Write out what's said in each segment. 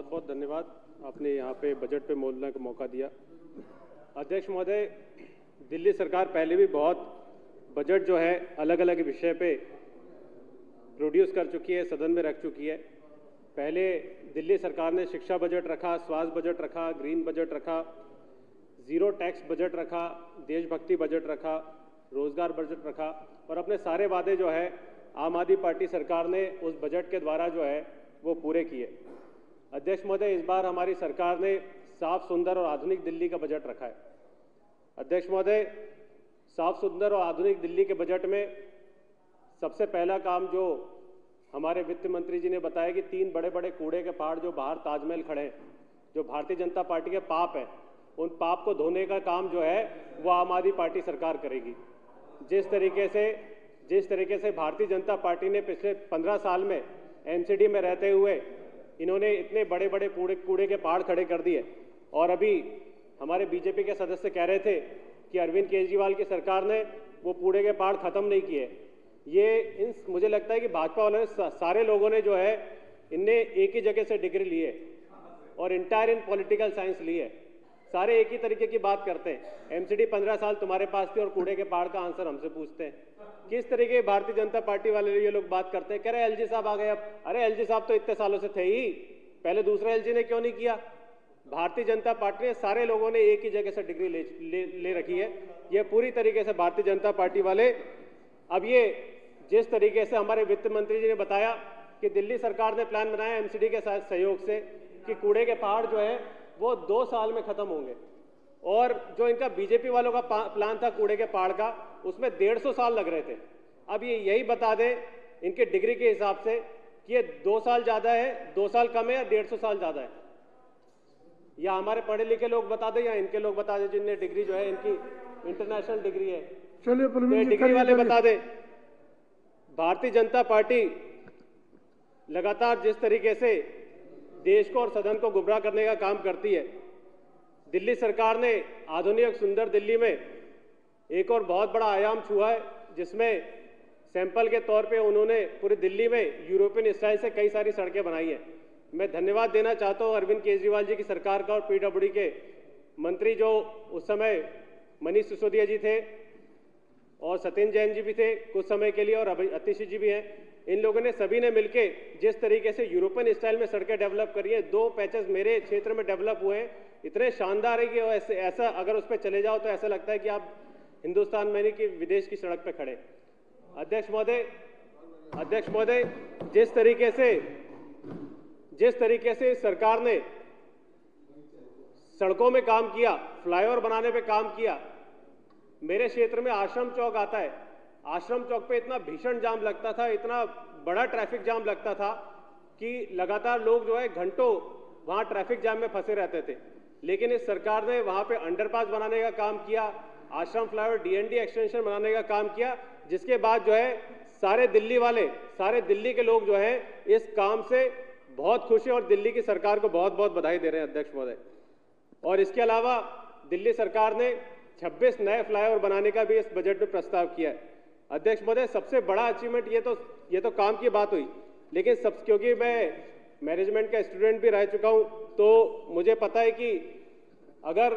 बहुत बहुत धन्यवाद, आपने यहाँ पे बजट पे बोलने का मौका दिया। अध्यक्ष महोदय, दिल्ली सरकार पहले भी बहुत बजट जो है अलग अलग विषय पे प्रोड्यूस कर चुकी है, सदन में रख चुकी है। पहले दिल्ली सरकार ने शिक्षा बजट रखा, स्वास्थ्य बजट रखा, ग्रीन बजट रखा, जीरो टैक्स बजट रखा, देशभक्ति बजट रखा, रोजगार बजट रखा और अपने सारे वादे जो है आम आदमी पार्टी सरकार ने उस बजट के द्वारा जो है वो पूरे किए। अध्यक्ष महोदय, इस बार हमारी सरकार ने साफ, सुंदर और आधुनिक दिल्ली का बजट रखा है। अध्यक्ष महोदय, साफ, सुंदर और आधुनिक दिल्ली के बजट में सबसे पहला काम जो हमारे वित्त मंत्री जी ने बताया कि 3 बड़े बड़े कूड़े के पहाड़ जो बाहर ताजमहल खड़े हैं, जो भारतीय जनता पार्टी के पाप हैं, उन पाप को धोने का काम जो है वो आम आदमी पार्टी सरकार करेगी। जिस तरीके से भारतीय जनता पार्टी ने पिछले 15 साल में एनसीडी में रहते हुए इन्होंने इतने बड़े बड़े कूड़े के पहाड़ खड़े कर दिए और अभी हमारे बीजेपी के सदस्य कह रहे थे कि अरविंद केजरीवाल की सरकार ने वो कूड़े के पहाड़ खत्म नहीं किए। मुझे लगता है कि भाजपा वालों ने, सारे लोगों ने जो है इनने एक ही जगह से डिग्री ली है और इंटायर इन पॉलिटिकल साइंस ली है। सारे एक ही तरीके की बात करते हैं। एमसीडी 15 साल तुम्हारे पास थी और कूड़े के पहाड़ का आंसर हमसे पूछते हैं। किस तरीके भारतीय जनता पार्टी वाले ये लोग बात करते हैं। कह रहे एलजी साहब आ गए अब। अरे एलजी साहब तो इतने सालों से थे ही, पहले दूसरे एलजी ने क्यों नहीं किया। भारतीय जनता पार्टी ने, सारे लोगों ने एक ही जगह से डिग्री ले रखी है। ये पूरी तरीके से भारतीय जनता पार्टी वाले, अब ये जिस तरीके से हमारे वित्त मंत्री जी ने बताया कि दिल्ली सरकार ने प्लान बनाया एमसीडी के साथ सहयोग से कि कूड़े के पहाड़ जो है वो 2 साल में खत्म होंगे, और जो इनका बीजेपी वालों का प्लान था कूड़े के पहाड़ का, उसमें 150 साल लग रहे थे। अब ये यही बता दें इनके डिग्री के हिसाब से कि ये 2 साल ज्यादा है, 2 साल कम है या 150 साल ज्यादा है, या हमारे पढ़े लिखे लोग बता दें या इनके लोग बता दें जिनने डिग्री जो है इनकी इंटरनेशनल डिग्री है। चलिए तो डिग्री वाले बता दें। भारतीय जनता पार्टी लगातार जिस तरीके से देश को और सदन को गुमराह करने का काम करती है, दिल्ली सरकार ने आधुनिक सुंदर दिल्ली में एक और बहुत बड़ा आयाम छुआ है, जिसमें सैंपल के तौर पे उन्होंने पूरी दिल्ली में यूरोपियन स्टाइल से कई सारी सड़कें बनाई हैं। मैं धन्यवाद देना चाहता हूं अरविंद केजरीवाल जी की सरकार का और पीडब्ल्यूडी के मंत्री जो उस समय मनीष सिसोदिया जी थे और सत्येंद्र जैन जी भी थे कुछ समय के लिए, और अतिश जी भी हैं। इन लोगों ने सभी ने मिलके जिस तरीके से यूरोपियन स्टाइल में सड़कें डेवलप करी है, 2 पैचेस मेरे क्षेत्र में डेवलप हुए हैं, इतने शानदार है कि ऐसा अगर उस पर चले जाओ तो ऐसा लगता है कि आप हिंदुस्तान में नहीं कि विदेश की सड़क पे खड़े। अध्यक्ष महोदय, जिस तरीके से सरकार ने सड़कों में काम किया, फ्लाईओवर बनाने पे काम किया, मेरे क्षेत्र में आश्रम चौक आता है, आश्रम चौक पे इतना भीषण जाम लगता था, इतना बड़ा ट्रैफिक जाम लगता था कि लगातार लोग जो है घंटों वहां ट्रैफिक जाम में फंसे रहते थे। लेकिन इस सरकार ने वहां पे अंडरपास बनाने का काम किया, आश्रम फ्लाईओवर डीएनडी एक्सटेंशन बनाने का काम किया, जिसके बाद जो है सारे दिल्ली के लोग जो है इस काम से बहुत खुश हैं और दिल्ली की सरकार को बहुत बहुत बधाई दे रहे हैं अध्यक्ष महोदय। और इसके अलावा दिल्ली सरकार ने 26 नए फ्लाईओवर बनाने का भी इस बजट में प्रस्ताव किया है। अध्यक्ष महोदय, सबसे बड़ा अचीवमेंट ये तो काम की बात हुई, लेकिन क्योंकि मैं मैनेजमेंट का स्टूडेंट भी रह चुका हूं तो मुझे पता है कि अगर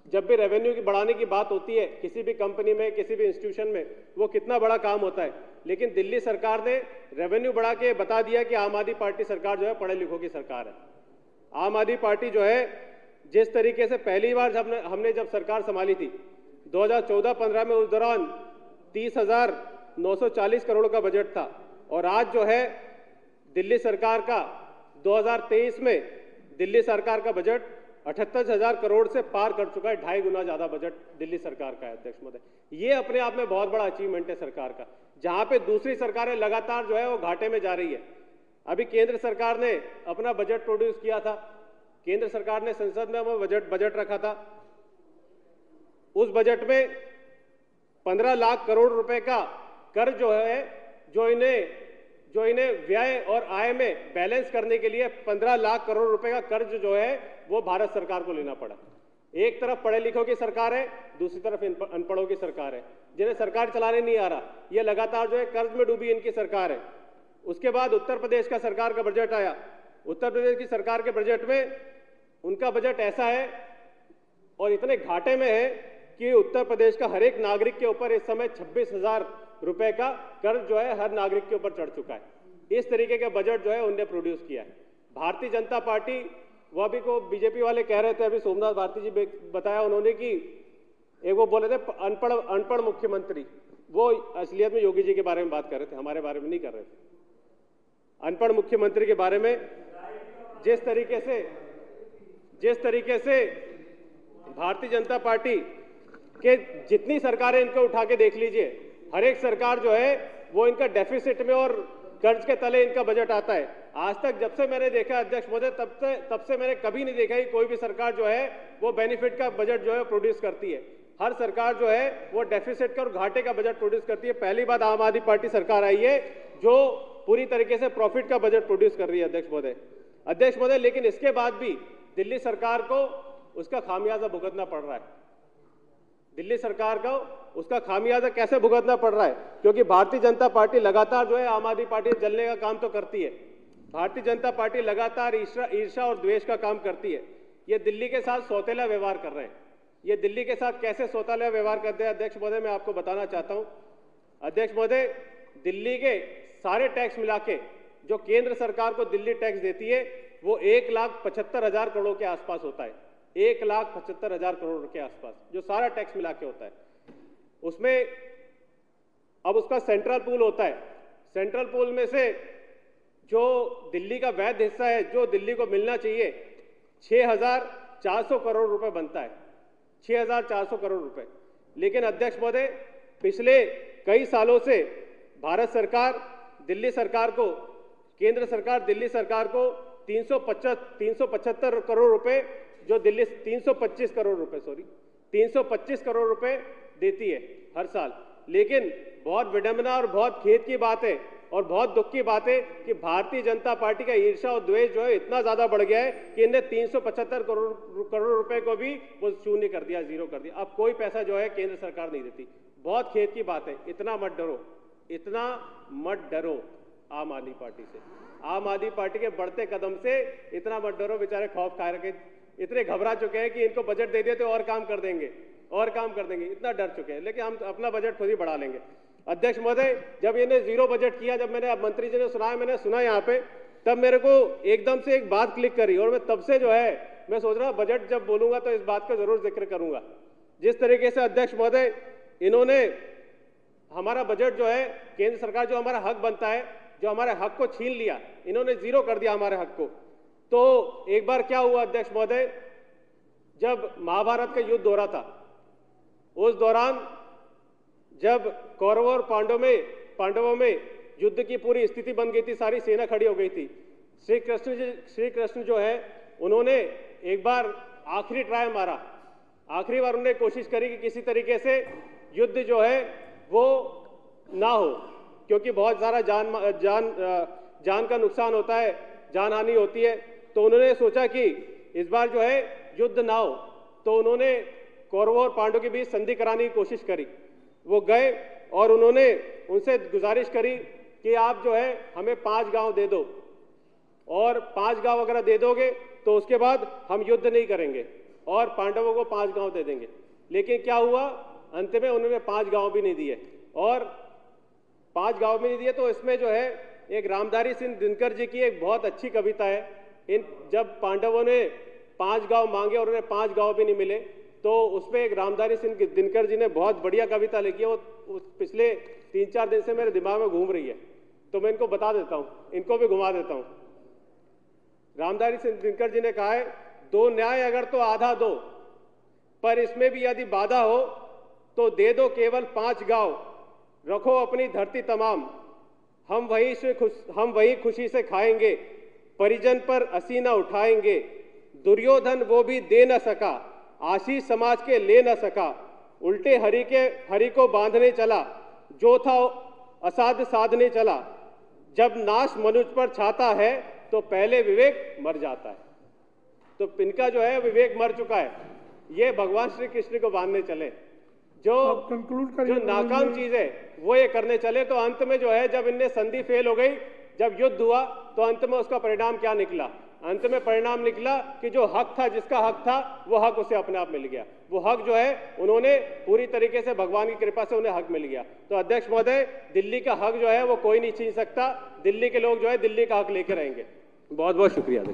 जब भी रेवेन्यू की बढ़ाने की बात होती है किसी भी कंपनी में, किसी भी इंस्टीट्यूशन में, वो कितना बड़ा काम होता है। लेकिन दिल्ली सरकार ने रेवेन्यू बढ़ा के बता दिया कि आम आदमी पार्टी सरकार जो है पढ़े लिखों की सरकार है। आम आदमी पार्टी जो है जिस तरीके से पहली बार हमने जब सरकार संभाली थी 2014-15 में, उस दौरान 30,940 करोड़ का बजट था, और आज जो है दिल्ली सरकार का 2023 में दिल्ली सरकार का बजट 78,000 करोड़ से पार कर चुका है। 2.5 गुना ज्यादा बजट दिल्ली सरकार का है अध्यक्ष महोदय। ये अपने आप में बहुत बड़ा अचीवमेंट है सरकार का, जहां पे दूसरी सरकारें लगातार जो है वो घाटे में जा रही है। अभी केंद्र सरकार ने अपना बजट प्रोड्यूस किया था, केंद्र सरकार ने संसद में बजट रखा था। उस बजट में 15 लाख करोड़ रुपए का कर्ज जो है, जो इन्हें व्यय और आय में बैलेंस करने के लिए 15 लाख करोड़ रुपए का कर्ज जो है वो भारत सरकार को लेना पड़ा। एक तरफ पढ़े लिखों की सरकार है, दूसरी तरफ अनपढ़ों की सरकार है, जिन्हें सरकार चलाने नहीं आ रहा। ये लगातार जो है कर्ज में डूबी इनकी सरकार है। उसके बाद उत्तर प्रदेश का सरकार का बजट आया, उत्तर प्रदेश की सरकार के बजट में उनका बजट ऐसा है और इतने घाटे में है कि उत्तर प्रदेश का हर एक नागरिक के ऊपर इस समय 26,000 रुपए का कर्ज जो है हर नागरिक के ऊपर चढ़ चुका है। इस तरीके का बजट जो है उनने प्रोड्यूस किया है। भारतीय जनता पार्टी, वो अभी को बीजेपी वाले कह रहे थे, अभी सोमनाथ भारती जी बताया उन्होंने कि एक वो बोले थे अनपढ़ मुख्यमंत्री, वो असलियत में योगी जी के बारे में बात कर रहे थे, हमारे बारे में नहीं कर रहे थे। अनपढ़ मुख्यमंत्री के बारे में जिस तरीके से भारतीय जनता पार्टी के जितनी सरकारें इनको उठा के देख लीजिए, हर एक सरकार जो है वो इनका डेफिसिट में और कर्ज के तले इनका बजट आता है। आज तक जब से मैंने देखा अध्यक्ष महोदय, तब से मैंने कभी नहीं देखा कि कोई भी सरकार जो है वो बेनिफिट का बजट जो है प्रोड्यूस करती है। हर सरकार जो है वो डेफिसिट का और घाटे का बजट प्रोड्यूस करती है। पहली बार आम आदमी पार्टी सरकार आई है जो पूरी तरीके से प्रॉफिट का बजट प्रोड्यूस कर रही है अध्यक्ष महोदय। लेकिन इसके बाद भी दिल्ली सरकार को उसका खामियाजा भुगतना पड़ रहा है। दिल्ली सरकार को उसका खामियाजा कैसे भुगतना पड़ रहा है? क्योंकि भारतीय जनता पार्टी लगातार जो है आम आदमी पार्टी जलने का काम तो करती है। भारतीय जनता पार्टी लगातार ईर्ष्या और द्वेष का काम करती है। ये दिल्ली के साथ सौतेला व्यवहार कर रहे हैं। ये दिल्ली के साथ कैसे सौतेला व्यवहार करते हैं अध्यक्ष महोदय, मैं आपको बताना चाहता हूं। अध्यक्ष महोदय, दिल्ली के सारे टैक्स मिला के जो केंद्र सरकार को दिल्ली टैक्स देती है वो 1,75,000 करोड़ के आसपास होता है। 1,75,000 करोड़ के आसपास जो सारा टैक्स मिला के होता है। उसमें अब उसका सेंट्रल पूल होता है। सेंट्रल पूल में से जो दिल्ली का वैध हिस्सा है, जो दिल्ली को मिलना चाहिए, 6,400 करोड़ रुपए बनता है। 6,400 करोड़ रुपए। लेकिन अध्यक्ष महोदय, पिछले कई सालों से भारत सरकार दिल्ली सरकार को, केंद्र सरकार दिल्ली सरकार को 375 करोड़ रुपए, जो दिल्ली 325 करोड़ रुपए 325 करोड़ रुपए देती है हर साल। लेकिन बहुत विडंबना और बहुत खेद की बात है और बहुत दुख की बात है कि भारतीय जनता पार्टी का ईर्ष्या और द्वेष जो है इतना ज्यादा बढ़ गया है कि इन्हें 375 करोड़ रुपए को भी वो शून्य कर दिया, जीरो कर दिया। अब कोई पैसा जो है केंद्र सरकार नहीं देती। बहुत खेद की बात है। इतना मत डरो आम आदमी पार्टी से। आम आदमी पार्टी के बढ़ते कदम से इतना मत डरो। बेचारे खौफ खा रखे, इतने घबरा चुके हैं कि इनको बजट दे दिए तो और काम कर देंगे, इतना डर चुके हैं। लेकिन हम अपना बजट खुद ही बढ़ा लेंगे। अध्यक्ष महोदय, जब इन्हें जीरो बजट किया, जब मैंने मंत्री जी ने सुनाया, मैंने सुना यहाँ पे, तब मेरे को एकदम से एक बात क्लिक करी और मैं तब से जो है मैं सोच रहा बजट जब बोलूंगा तो इस बात का जरूर जिक्र करूंगा। जिस तरीके से अध्यक्ष महोदय इन्होंने हमारा बजट जो है, केंद्र सरकार जो हमारा हक बनता है, जो हमारे हक को छीन लिया, इन्होंने जीरो कर दिया हमारे हक को। तो एक बार क्या हुआ अध्यक्ष महोदय, जब महाभारत का युद्ध हो रहा था, उस दौरान जब कौरवों और पांडवों में युद्ध की पूरी स्थिति बन गई थी, सारी सेना खड़ी हो गई थी, श्री कृष्ण जो है उन्होंने एक बार आखिरी ट्राई मारा, आखिरी बार उन्होंने कोशिश करी कि किसी तरीके से युद्ध जो है वो ना हो, क्योंकि बहुत सारा जान का नुकसान होता है, जान हानि होती है। तो उन्होंने सोचा कि इस बार जो है युद्ध ना हो, तो उन्होंने कौरवों और पांडवों के बीच संधि कराने की कोशिश करी। वो गए और उन्होंने उनसे गुजारिश करी कि आप जो है हमें 5 गांव दे दो, और 5 गांव अगर दे दोगे तो उसके बाद हम युद्ध नहीं करेंगे और पांडवों को 5 गांव दे देंगे। लेकिन क्या हुआ, अंत में उन्होंने 5 गांव भी नहीं दिए, और 5 गांव भी नहीं दिए। तो इसमें जो है एक रामधारी सिंह दिनकर जी की एक बहुत अच्छी कविता है। जब पांडवों ने 5 गांव मांगे और उन्हें 5 गांव भी नहीं मिले, तो उसमें एक रामधारी सिंह दिनकर जी ने बहुत बढ़िया कविता लिखी है। वो पिछले 3-4 दिन से मेरे दिमाग में घूम रही है, तो मैं इनको बता देता हूं, इनको भी घुमा देता हूं। रामधारी सिंह दिनकर जी ने कहा है, दो न्याय अगर तो आधा दो, पर इसमें भी यदि बाधा हो तो दे दो केवल 5 गांव, रखो अपनी धरती तमाम, हम वही खुशी से खाएंगे, परिजन पर असीना उठाएंगे। दुर्योधन वो भी दे न सका, आशीष समाज के ले न सका, उल्टे हरि को बांधने चला, जो था असाध्य साधने चला। जब नाश मनुष्य पर छाता है तो पहले विवेक मर जाता है। तो इनका जो है विवेक मर चुका है, ये भगवान श्री कृष्ण को बांधने चले। जो नाकाम चीज है वो ये करने चले, तो अंत में जो है जब इनने संधि फेल हो गई जब युद्ध हुआ तो अंत में उसका परिणाम क्या निकला? अंत में परिणाम निकला कि जो हक था, जिसका हक था, वो हक उसे अपने आप मिल गया। वो हक जो है उन्होंने पूरी तरीके से भगवान की कृपा से उन्हें हक मिल गया। तो अध्यक्ष महोदय, दिल्ली का हक जो है वो कोई नहीं छीन सकता। दिल्ली के लोग जो है दिल्ली का हक लेकर रहेंगे। बहुत बहुत शुक्रिया अध्यक्ष।